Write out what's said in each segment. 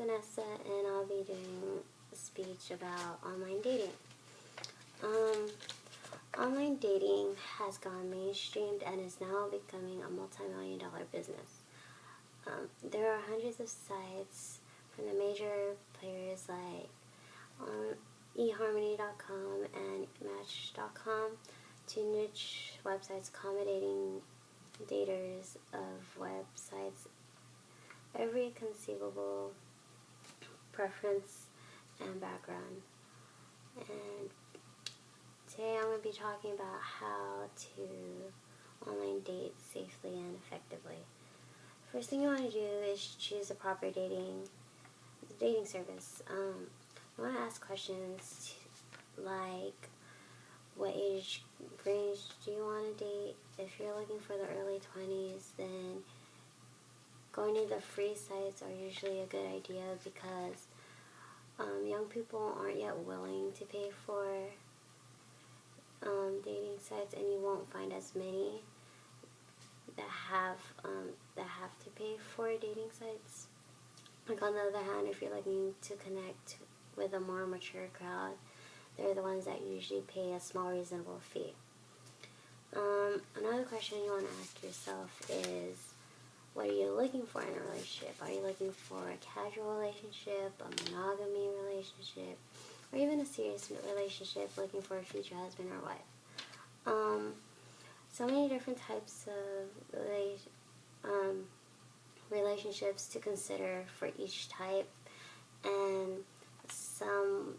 Vanessa, and I'll be doing a speech about online dating. Um, Online dating has gone mainstreamed and is now becoming a multi-million-dollar business. There are hundreds of sites from the major players like eHarmony.com and Match.com to niche websites accommodating daters of websites every conceivable preference and background. And today I'm going to be talking about how to online date safely and effectively. First thing you want to do is choose a proper dating service. You want to ask questions like, what age range do you want to date? If you're looking for the early 20s, then going to the free sites are usually a good idea because young people aren't yet willing to pay for dating sites, and you won't find as many that have to pay for dating sites. Like, on the other hand, if you're looking to connect with a more mature crowd, they're the ones that usually pay a small, reasonable fee. Another question you want to ask yourself is, what are you looking for in a relationship? Are you looking for a casual relationship, a monogamy relationship, or even a serious relationship, looking for a future husband or wife? So many different types of relationships to consider for each type, and some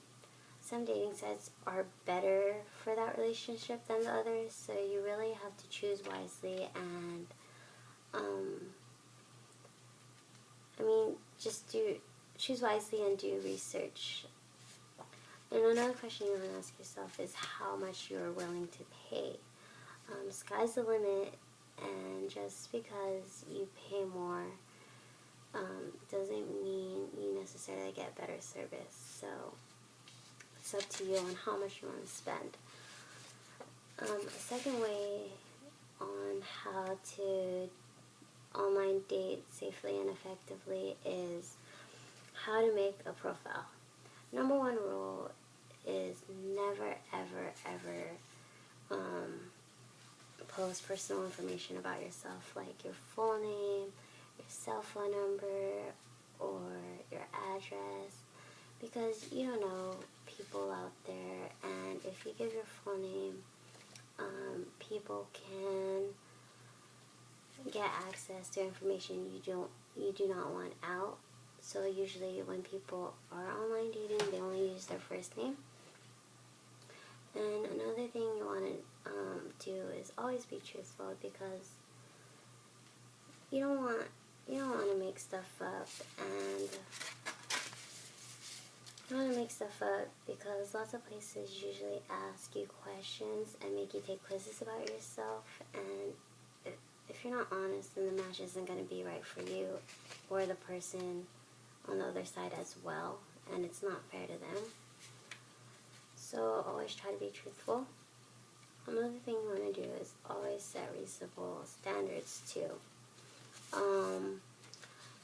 dating sites are better for that relationship than the others, so you really have to choose wisely and choose wisely and do research. And another question you want to ask yourself is how much you are willing to pay. Sky's the limit, and just because you pay more doesn't mean you necessarily get better service. So it's up to you on how much you want to spend. A second way on how to online date safely and effectively is how to make a profile. Number one rule is never, ever, ever post personal information about yourself, like your full name, your cell phone number, or your address, because you don't know people out there, and if you give your full name, people can get access to information you do not want out. So usually when people are online dating, they only use their first name. And another thing you want to do is always be truthful, because you don't want to make stuff up, and you want to make stuff up because lots of places usually ask you questions and make you take quizzes about yourself, and if you're not honest, then the match isn't going to be right for you or the person on the other side as well, and it's not fair to them. So always try to be truthful. Another thing you want to do is always set reasonable standards too.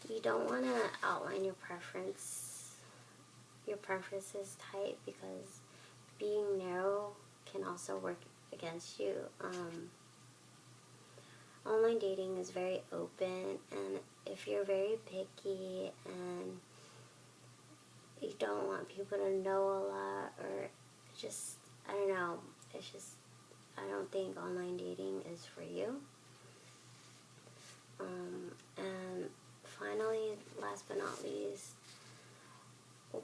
You don't want to outline your preferences tight, because being narrow can also work against you. Online dating is very open, and if you're very picky and you don't want people to know a lot, or just, I don't know, I don't think online dating is for you. And finally, last but not least,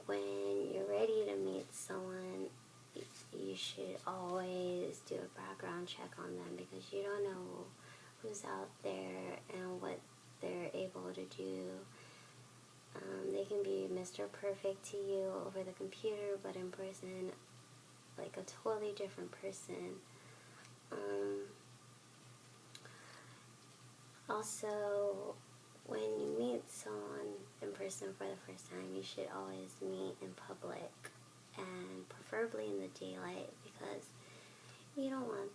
when you're ready to meet someone, you should always do a background check on them, because you don't know who's out there and what they're able to do. They can be Mr. Perfect to you over the computer, but in person, like a totally different person. Also, when you meet someone in person for the first time, you should always meet in public, and preferably in the daylight, because you don't want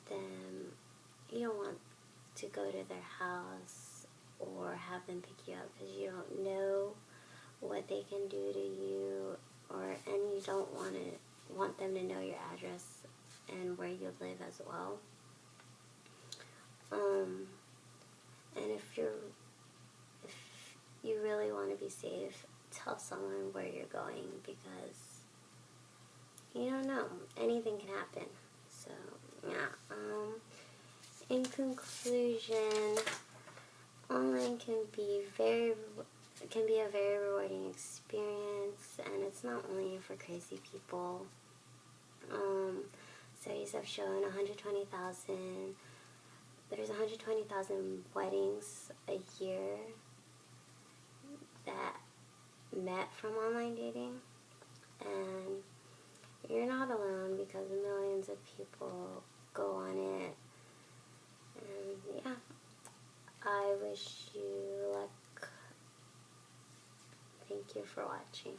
to go to their house or have them pick you up, because you don't know what they can do to you, and you don't want them to know your address and where you live as well. And if you really want to be safe, tell someone where you're going, because you don't know, anything can happen. So yeah. In conclusion, online can be a very rewarding experience, and it's not only for crazy people. Studies have shown there's 120,000 weddings a year that met from online dating, and you're not alone, because millions of people go on it. And yeah, I wish you luck. Thank you for watching.